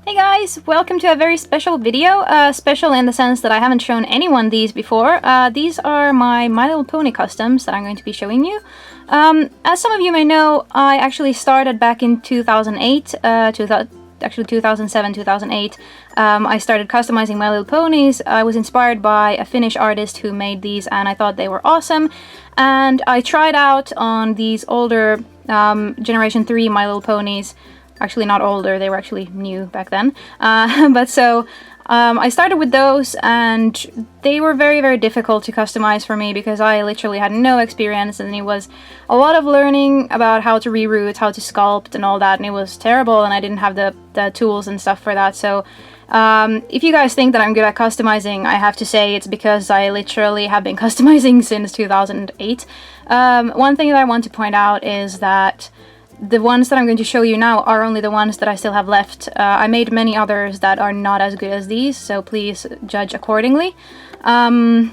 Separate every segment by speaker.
Speaker 1: Hey guys, welcome to a very special video. Special in the sense that I haven't shown anyone these before. These are my Little Pony customs that I'm going to be showing you. As some of you may know, I actually started back in 2008, actually 2007, 2008. I started customizing My Little Ponies. I was inspired by a Finnish artist who made these and I thought they were awesome. And I tried out on these older Generation 3 My Little Ponies. Actually not older, they were actually new back then. I started with those and they were very, very difficult to customize for me because I literally had no experience and it was a lot of learning about how to reroute, how to sculpt and all that, and it was terrible and I didn't have the tools and stuff for that. So if you guys think that I'm good at customizing, I have to say it's because I literally have been customizing since 2008. One thing that I want to point out is that the ones that I'm going to show you now are only the ones that I still have left. I made many others that are not as good as these, so please judge accordingly. The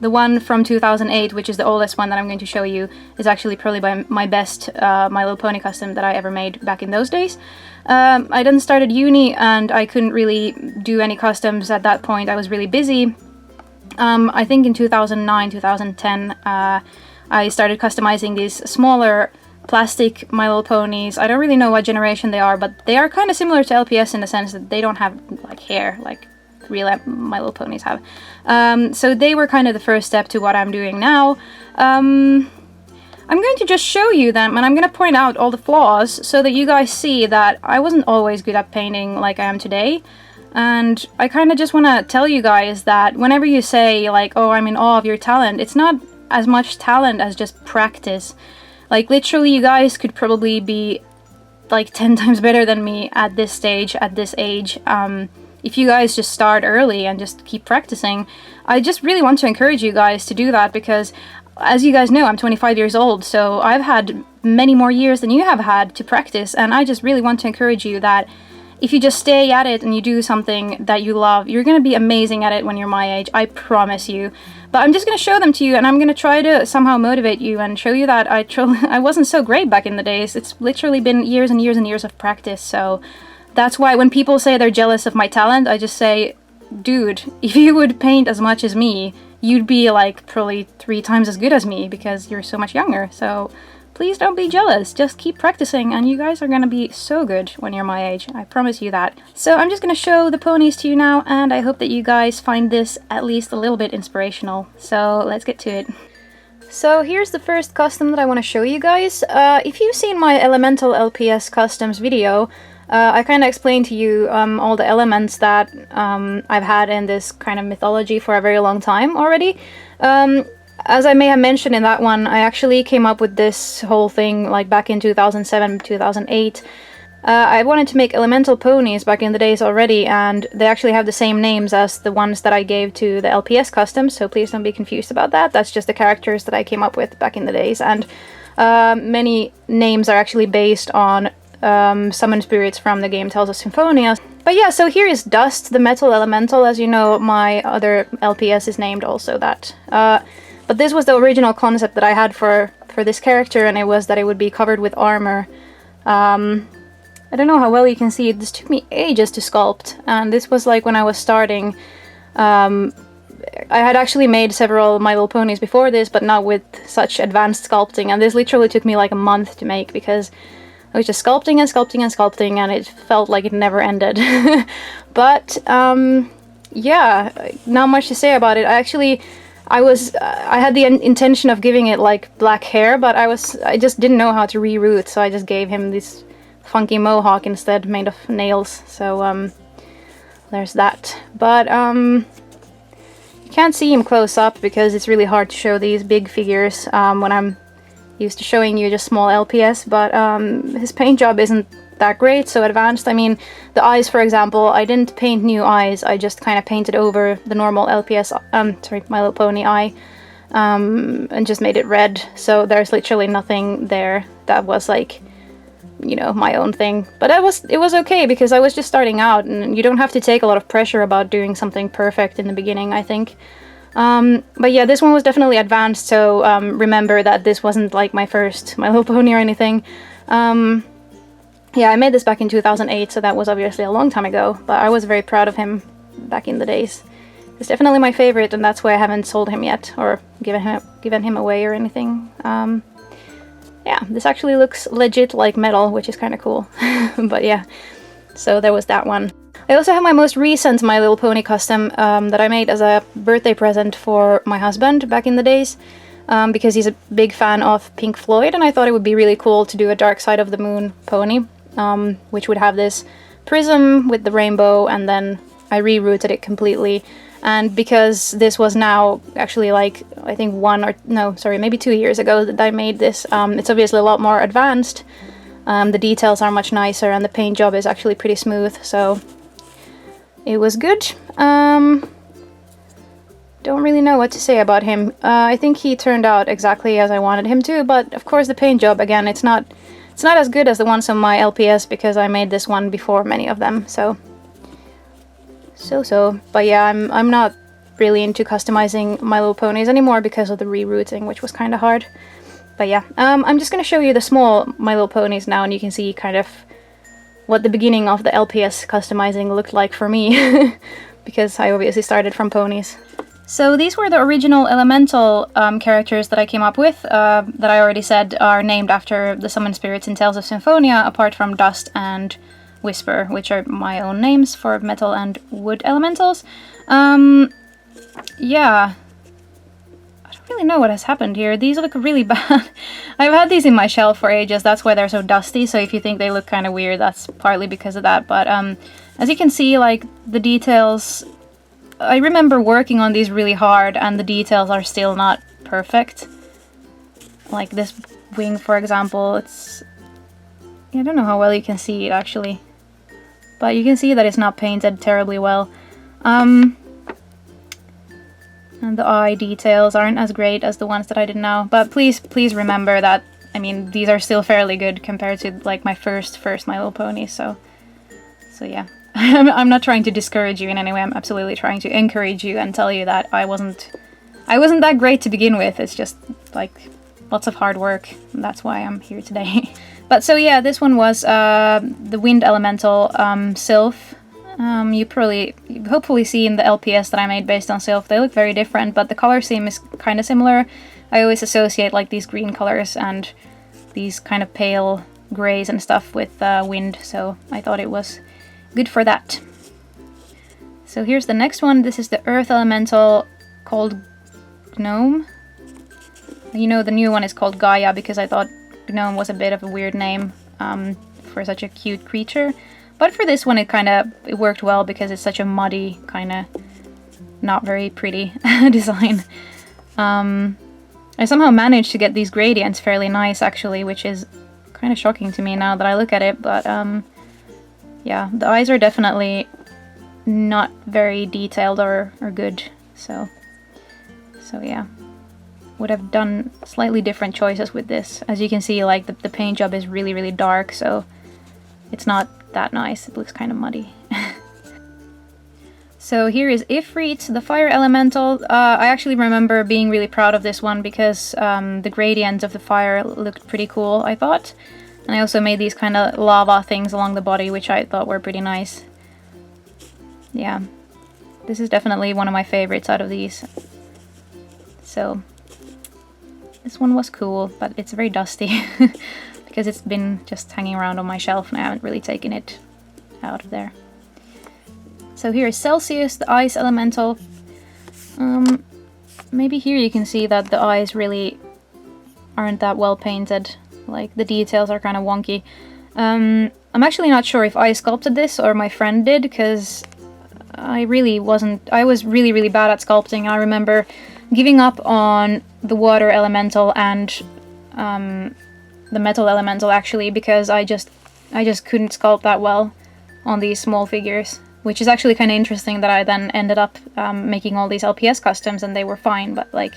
Speaker 1: one from 2008, which is the oldest one that I'm going to show you, is actually probably my best My Little Pony custom that I ever made back in those days. I then started uni and I couldn't really do any customs at that point. I was really busy. I think in 2009, 2010, I started customizing these smaller plastic My Little Ponies. I don't really know what generation they are, but they are kind of similar to LPS in the sense that they don't have like hair like real My Little Ponies have. So they were kind of the first step to what I'm doing now. I'm going to just show you them and I'm going to point out all the flaws so that you guys see that I wasn't always good at painting like I am today. And I kind of just want to tell you guys that whenever you say like, oh, I'm in awe of your talent, it's not as much talent as just practice. Like, literally, you guys could probably be, like, 10 times better than me at this stage, at this age. If you guys just start early and just keep practicing. I just really want to encourage you guys to do that because, as you guys know, I'm 25 years old, so I've had many more years than you have had to practice, and I just really want to encourage you that if you just stay at it and you do something that you love, you're going to be amazing at it when you're my age, I promise you. But I'm just going to show them to you and I'm going to try to somehow motivate you and show you that I wasn't so great back in the days. It's literally been years and years and years of practice. So that's why when people say they're jealous of my talent, I just say, dude, if you would paint as much as me, you'd be like probably 3 times as good as me because you're so much younger. So please don't be jealous, just keep practicing and you guys are gonna be so good when you're my age, I promise you that. So I'm just gonna show the ponies to you now and I hope that you guys find this at least a little bit inspirational. So let's get to it. So here's the first custom that I want to show you guys. If you've seen my Elemental LPS customs video, I kind of explained to you all the elements that I've had in this kind of mythology for a very long time already. As I may have mentioned in that one, I actually came up with this whole thing like back in 2007, 2008. I wanted to make elemental ponies back in the days already, and they actually have the same names as the ones that I gave to the LPS customs, so please don't be confused about that. That's just the characters that I came up with back in the days, and many names are actually based on summon spirits from the game Tales of Symphonia. But yeah, so here is Dust, the metal elemental. As you know, my other LPS is named also that. But this was the original concept that I had for this character, and it was that it would be covered with armor. I don't know how well you can see it. This took me ages to sculpt, and this was like when I was starting. I had actually made several My Little Ponies before this, but not with such advanced sculpting, and this literally took me like a month to make because I was just sculpting and sculpting and sculpting, and it felt like it never ended. But yeah, not much to say about it. I had the intention of giving it like black hair, but I just didn't know how to reroute, so I just gave him this funky mohawk instead, made of nails. So there's that. But you can't see him close up because it's really hard to show these big figures when I'm used to showing you just small LPS. But his paint job isn't that great, so advanced. I mean, the eyes, for example, I didn't paint new eyes, I just kind of painted over the normal LPS, My Little Pony eye, and just made it red, so there's literally nothing there that was like, you know, my own thing. But it was okay because I was just starting out, and you don't have to take a lot of pressure about doing something perfect in the beginning, I think. But yeah, this one was definitely advanced, so remember that this wasn't like my first My Little Pony or anything. Yeah, I made this back in 2008, so that was obviously a long time ago, but I was very proud of him back in the days. It's definitely my favorite, and that's why I haven't sold him yet, or given him away or anything. Yeah, this actually looks legit like metal, which is kind of cool. But yeah, so there was that one. I also have my most recent My Little Pony custom that I made as a birthday present for my husband back in the days, because he's a big fan of Pink Floyd, and I thought it would be really cool to do a Dark Side of the Moon pony, which would have this prism with the rainbow, and then I rerouted it completely. And because this was now actually like, I think maybe 2 years ago that I made this, it's obviously a lot more advanced. The details are much nicer, and the paint job is actually pretty smooth, so it was good. Don't really know what to say about him. I think he turned out exactly as I wanted him to, but of course the paint job, again, it's not as good as the ones on my LPS, because I made this one before many of them, so. But yeah, I'm not really into customizing My Little Ponies anymore because of the rerouting, which was kind of hard. But yeah, I'm just gonna show you the small My Little Ponies now, and you can see kind of what the beginning of the LPS customizing looked like for me, because I obviously started from ponies. So these were the original elemental characters that I came up with, that I already said are named after the summoned spirits in Tales of Symphonia, apart from Dust and Whisper, which are my own names for metal and wood elementals. Yeah. I don't really know what has happened here. These look really bad. I've had these in my shelf for ages, that's why they're so dusty, so if you think they look kind of weird, that's partly because of that. But as you can see, like, the details, I remember working on these really hard, and the details are still not perfect. Like this wing, for example, it's... I don't know how well you can see it, actually. But you can see that it's not painted terribly well. And the eye details aren't as great as the ones that I did now. But please remember that, I mean, these are still fairly good compared to, like, my first My Little Pony, so yeah. I'm not trying to discourage you in any way, I'm absolutely trying to encourage you and tell you that I wasn't that great to begin with. It's just, like, lots of hard work, and that's why I'm here today. But so yeah, this one was the wind elemental Sylph. You've hopefully seen the LPS that I made based on Sylph. They look very different, but the color scheme is kind of similar. I always associate like these green colors and these kind of pale grays and stuff with wind, so I thought it was good for that. So here's the next one. This is the earth elemental called Gnome. You know, the new one is called Gaia because I thought Gnome was a bit of a weird name for such a cute creature. But for this one it worked well because it's such a muddy, kind of not very pretty design. I somehow managed to get these gradients fairly nice actually, which is kind of shocking to me now that I look at it, but yeah, the eyes are definitely not very detailed or good, so yeah. Would have done slightly different choices with this. As you can see, like, the paint job is really, really dark, so it's not that nice. It looks kind of muddy. So here is Ifrit, the fire elemental. I actually remember being really proud of this one because the gradient of the fire looked pretty cool, I thought. And I also made these kind of lava things along the body, which I thought were pretty nice. Yeah, this is definitely one of my favorites out of these. So this one was cool, but it's very dusty because it's been just hanging around on my shelf and I haven't really taken it out of there. So here is Celsius, the ice elemental. Maybe here you can see that the eyes really aren't that well painted. Like, the details are kind of wonky. I'm actually not sure if I sculpted this or my friend did, because I was really, really bad at sculpting. I remember giving up on the water elemental and the metal elemental actually, because I just couldn't sculpt that well on these small figures, which is actually kind of interesting that I then ended up making all these LPS customs and they were fine, but like,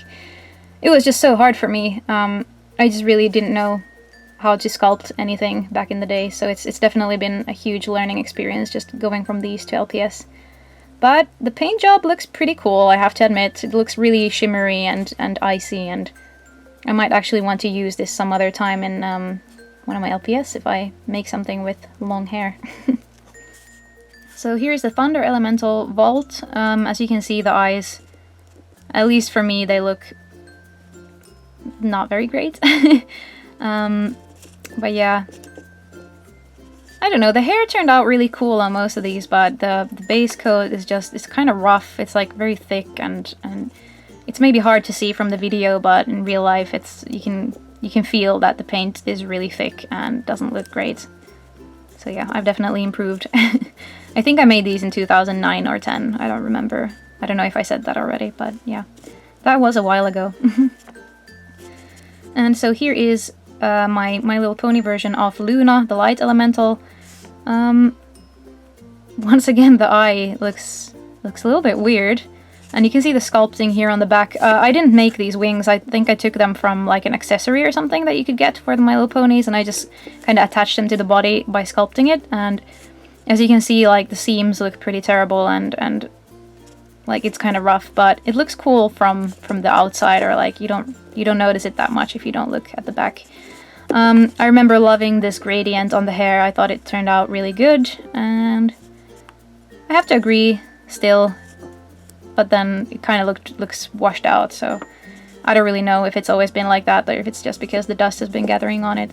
Speaker 1: it was just so hard for me. I just really didn't know how to sculpt anything back in the day, so it's definitely been a huge learning experience just going from these to LPS. But the paint job looks pretty cool, I have to admit. It looks really shimmery and icy, and I might actually want to use this some other time in one of my LPS if I make something with long hair. So here's the Thunder Elemental Vault. As you can see, the eyes, at least for me, they look not very great. But yeah, I don't know, the hair turned out really cool on most of these, but the base coat is just, it's kind of rough. It's like very thick, and it's maybe hard to see from the video, but in real life it's, you can feel that the paint is really thick and doesn't look great. So yeah, I've definitely improved. I think I made these in 2009 or 10, I don't remember. I don't know if I said that already, but yeah, that was a while ago. And so here is my Little Pony version of Luna, the Light Elemental. Once again, the eye looks a little bit weird, and you can see the sculpting here on the back. I didn't make these wings. I think I took them from like an accessory or something that you could get for the My Little Ponies, and I just kind of attached them to the body by sculpting it. And as you can see, like the seams look pretty terrible, and like it's kind of rough, but it looks cool from the outside, or like you don't notice it that much if you don't look at the back. I remember loving this gradient on the hair. I thought it turned out really good, and I have to agree still, but then it kind of looks washed out, so I don't really know if it's always been like that, or if it's just because the dust has been gathering on it.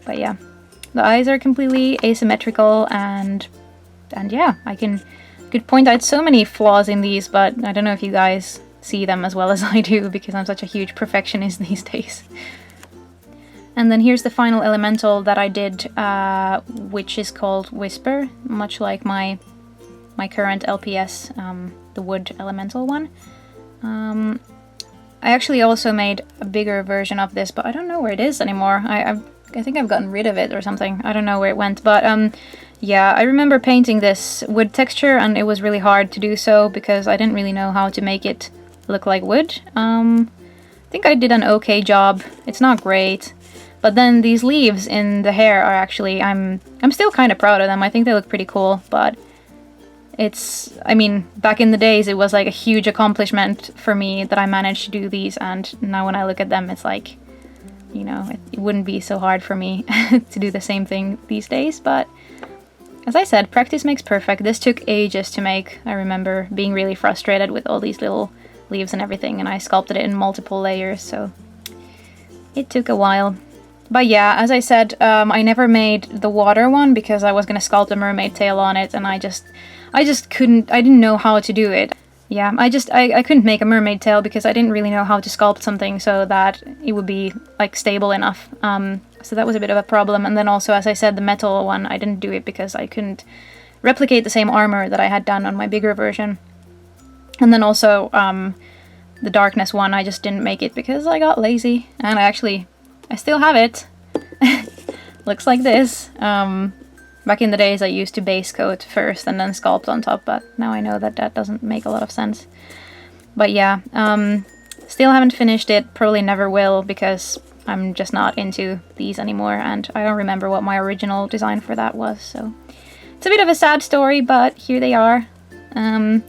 Speaker 1: But yeah, the eyes are completely asymmetrical, and yeah, I could point out so many flaws in these, but I don't know if you guys see them as well as I do, because I'm such a huge perfectionist these days. And then here's the final elemental that I did, which is called Whisper, much like my current LPS, the wood elemental one. I actually also made a bigger version of this, but I don't know where it is anymore. I think I've gotten rid of it or something. I don't know where it went, but yeah, I remember painting this wood texture, and it was really hard to do so because I didn't really know how to make it look like wood. I think I did an okay job. It's not great. But then these leaves in the hair are actually, I'm still kind of proud of them. I think they look pretty cool, but it's, I mean, back in the days it was like a huge accomplishment for me that I managed to do these, and now when I look at them it's like, you know, it wouldn't be so hard for me to do the same thing these days, but as I said, practice makes perfect. This took ages to make. I remember being really frustrated with all these little leaves and everything, and I sculpted it in multiple layers, so it took a while. But yeah, as I said, I never made the water one because I was gonna sculpt a mermaid tail on it, and I just couldn't, I didn't know how to do it. Yeah, I couldn't make a mermaid tail because I didn't really know how to sculpt something so that it would be like stable enough. So that was a bit of a problem. And then also, as I said, the metal one, I didn't do it because I couldn't replicate the same armor that I had done on my bigger version. And then also, the darkness one, I just didn't make it because I got lazy, and I still have it. Looks like this. Back in the days I used to base coat first and then sculpt on top, but now I know that that doesn't make a lot of sense. But yeah, still haven't finished it, probably never will, because I'm just not into these anymore, and I don't remember what my original design for that was, so it's a bit of a sad story, but here they are. I'm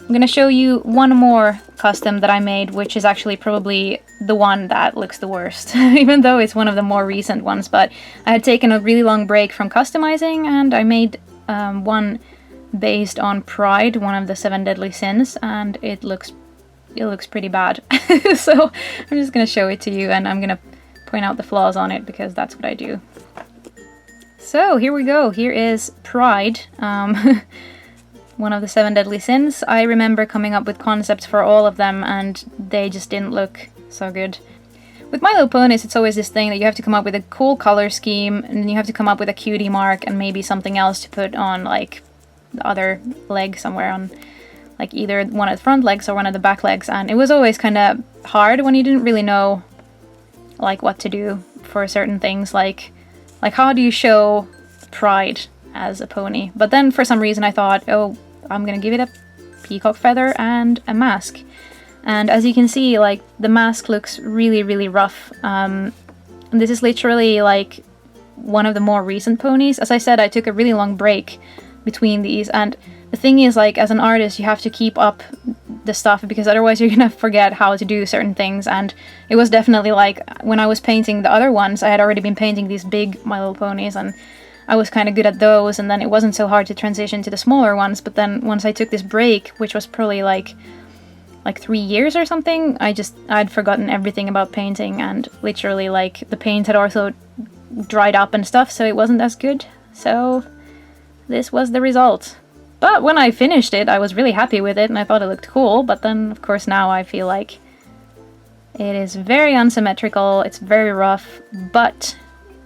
Speaker 1: gonna show you one more custom that I made, which is actually probably the one that looks the worst, even though it's one of the more recent ones, but I had taken a really long break from customizing, and I made one based on Pride, one of the 7 deadly sins, and it looks pretty bad. So I'm just gonna show it to you, and I'm gonna point out the flaws on it because that's what I do. So here we go, here is Pride. One of the 7 deadly sins. I remember coming up with concepts for all of them, and they just didn't look so good. With My Little Ponies, it's always this thing that you have to come up with a cool color scheme, and then you have to come up with a cutie mark and maybe something else to put on like the other leg somewhere, on like either one of the front legs or one of the back legs, and it was always kind of hard when you didn't really know like what to do for certain things, like how do you show Pride as a pony. But then for some reason I thought, oh, I'm gonna give it a peacock feather and a mask. And as you can see, like the mask looks really, really rough. And this is literally like one of the more recent ponies. As I said, I took a really long break between these, and the thing is, like, as an artist you have to keep up the stuff, because otherwise you're gonna forget how to do certain things. And it was definitely like, when I was painting the other ones, I had already been painting these big My Little Ponies, and I was kind of good at those, and then it wasn't so hard to transition to the smaller ones. But then once I took this break, which was probably like 3 years or something, I'd forgotten everything about painting, and literally like the paint had also dried up and stuff, so it wasn't as good. So this was the result. But when I finished it, I was really happy with it, and I thought it looked cool. But then, of course, now I feel like it is very unsymmetrical, it's very rough, but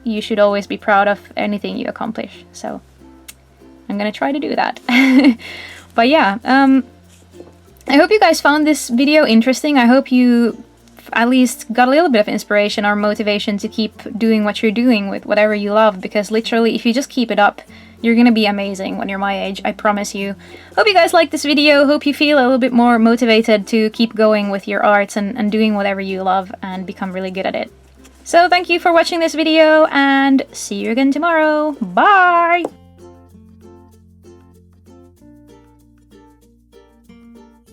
Speaker 1: you should always be proud of anything you accomplish. So I'm gonna try to do that. But yeah, I hope you guys found this video interesting. I hope you at least got a little bit of inspiration or motivation to keep doing what you're doing with whatever you love, because literally if you just keep it up, you're gonna be amazing when you're my age, I promise you. Hope you guys liked this video, hope you feel a little bit more motivated to keep going with your arts and doing whatever you love and become really good at it. So thank you for watching this video, and see you again tomorrow. Bye!